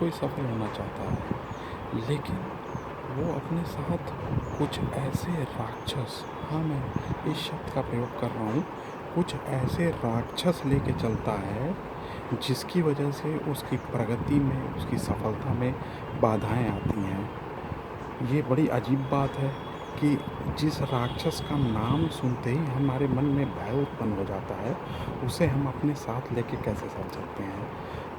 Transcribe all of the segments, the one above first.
कोई सफल होना चाहता है, लेकिन वो अपने साथ कुछ ऐसे राक्षस, हाँ मैं इस शब्द का प्रयोग कर रहा हूँ, कुछ ऐसे राक्षस लेके चलता है जिसकी वजह से उसकी प्रगति में, उसकी सफलता में बाधाएं आती हैं। ये बड़ी अजीब बात है कि जिस राक्षस का नाम सुनते ही हमारे मन में भय उत्पन्न हो जाता है, उसे हम अपने साथ लेके कैसे चल सकते हैं।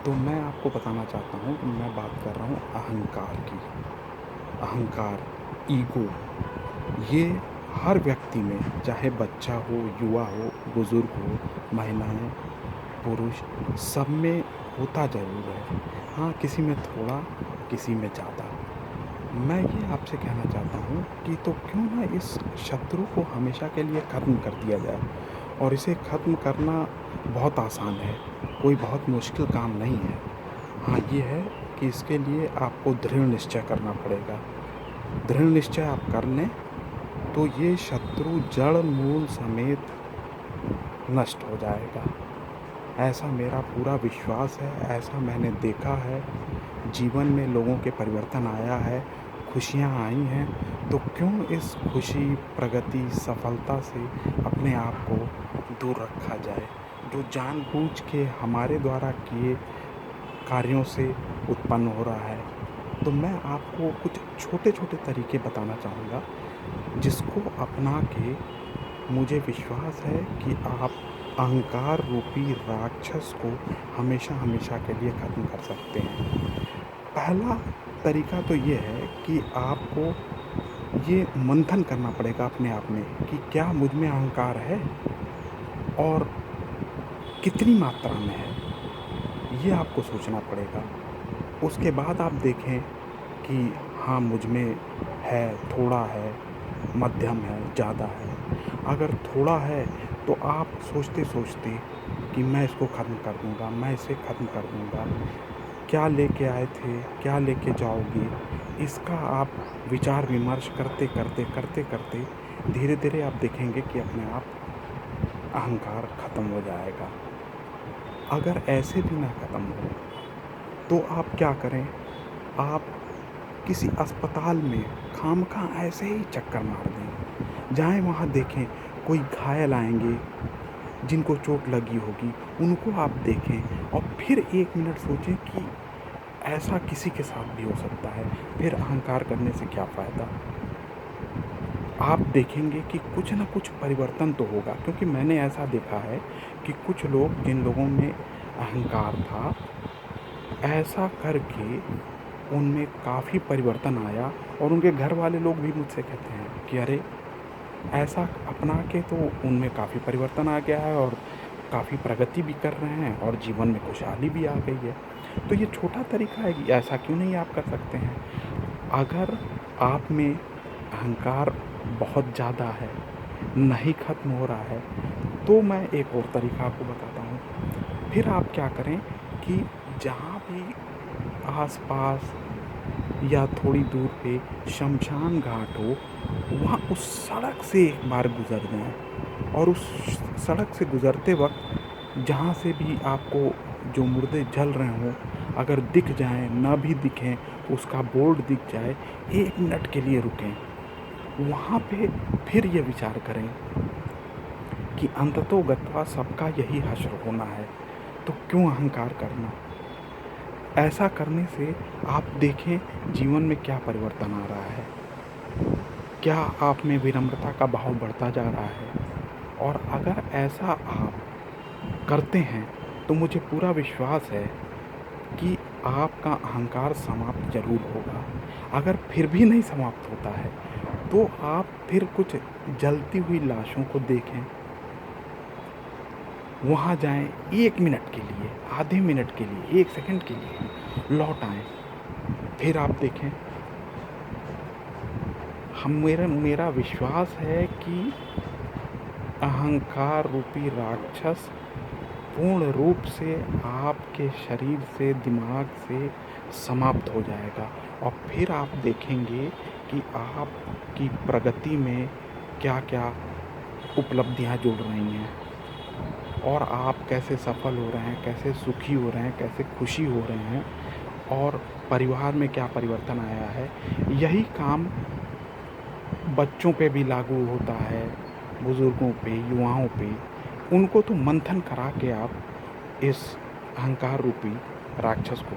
तो मैं आपको बताना चाहता हूँ कि मैं बात कर रहा हूँ अहंकार की। अहंकार, ईगो, ये हर व्यक्ति में, चाहे बच्चा हो, युवा हो, बुजुर्ग हो, महिलाएं, पुरुष, सब में होता ज़रूर है। हाँ, किसी में थोड़ा, किसी में ज़्यादा। मैं ये आपसे कहना चाहता हूँ कि तो क्यों ना इस शत्रु को हमेशा के लिए ख़त्म कर दिया जाए। और इसे ख़त्म करना बहुत आसान है, कोई बहुत मुश्किल काम नहीं है। हाँ, ये है कि इसके लिए आपको दृढ़ निश्चय करना पड़ेगा। दृढ़ निश्चय आप कर लें तो ये शत्रु जड़ मूल समेत नष्ट हो जाएगा। ऐसा मेरा पूरा विश्वास है, ऐसा मैंने देखा है। जीवन में लोगों के परिवर्तन आया है, खुशियाँ आई हैं, तो क्यों इस खुशी, प्रगति, सफलता से अपने आप को दूर रखा जाए। जो जानबूझ के हमारे द्वारा किए कार्यों से उत्पन्न हो रहा है। तो मैं आपको कुछ छोटे-छोटे तरीके बताना चाहूँगा, जिसको अपना के मुझे विश्वास है कि आप अहंकार रूपी राक्षस को हमेशा के लिए ख़त्म कर सकते हैं। पहला तरीका तो ये है कि आपको ये मंथन करना पड़ेगा अपने आप में कि क्या मुझ में अहंकार है और कितनी मात्रा में है, ये आपको सोचना पड़ेगा। उसके बाद आप देखें कि हाँ, मुझ में है, थोड़ा है, मध्यम है, ज़्यादा है। अगर थोड़ा है तो आप सोचते-सोचते कि मैं इसको ख़त्म कर दूँगा, मैं इसे ख़त्म कर दूँगा। क्या लेके आए थे, क्या लेके जाओगे, इसका आप विचार-विमर्श करते-करते धीरे-धीरे आप देखेंगे कि अपने आप अहंकार ख़त्म हो जाएगा। अगर ऐसे भी ना ख़त्म हो, तो आप क्या करें, आप किसी अस्पताल में खामखा ऐसे ही चक्कर मार दें। जाएँ वहाँ देखें, कोई घायल आएँगे, जिनको चोट लगी होगी, उनको आप देखें और फिर 1 मिनट सोचें कि ऐसा किसी के साथ भी हो सकता है, फिर अहंकार करने से क्या फ़ायदा। आप देखेंगे कि कुछ न कुछ परिवर्तन तो होगा, क्योंकि मैंने ऐसा देखा है कि कुछ लोग, जिन लोगों में अहंकार था, ऐसा करके उनमें काफ़ी परिवर्तन आया और उनके घर वाले लोग भी मुझसे कहते हैं कि अरे! ऐसा अपना के तो उनमें काफ़ी परिवर्तन आ गया है और काफ़ी प्रगति भी कर रहे हैं और जीवन में खुशहाली भी आ गई है। तो ये छोटा तरीका है कि ऐसा क्यों नहीं आप कर सकते हैं। अगर आप में अहंकार बहुत ज़्यादा है, नहीं ख़त्म हो रहा है, तो मैं एक और तरीका आपको बताता हूँ। फिर आप क्या करें कि जहाँ भी आस-पास या थोड़ी दूर पे शमशान घाट हो, वहाँ उस सड़क से एक बार गुज़र जाएँ और उस सड़क से गुज़रते वक़्त जहाँ से भी आपको जो मुर्दे जल रहे हों, अगर दिख जाएँ, ना भी दिखें, उसका बोर्ड दिख जाए, 1 मिनट के लिए रुकें। वहाँ पे फिर ये विचार करें कि अंततो गत्वा सबका यही हश्र होना है, तो क्यों अहंकार करना। ऐसा करने से आप देखें जीवन में क्या परिवर्तन आ रहा है। क्या आप में विनम्रता का भाव बढ़ता जा रहा है। और अगर ऐसा आप करते हैं तो मुझे पूरा विश्वास है कि आपका अहंकार समाप्त ज़रूर होगा। अगर फिर भी नहीं समाप्त होता है तो आप फिर कुछ जलती हुई लाशों को देखें, वहाँ जाएँ 1 मिनट के लिए, आधे मिनट के लिए, 1 सेकंड के लिए, लौट आएँ। फिर आप देखें, मेरा विश्वास है कि अहंकार रूपी राक्षस पूर्ण रूप से आपके शरीर से, दिमाग से समाप्त हो जाएगा और फिर आप देखेंगे कि आपकी प्रगति में क्या-क्या उपलब्धियाँ जुड़ रही हैं और आप कैसे सफल हो रहे हैं, कैसे सुखी हो रहे हैं, कैसे खुशी हो रहे हैं और परिवार में क्या परिवर्तन आया है। यही काम बच्चों पे भी लागू होता है, बुज़ुर्गों पे, युवाओं पे। उनको तो मंथन करा के आप इस अहंकार रूपी राक्षस को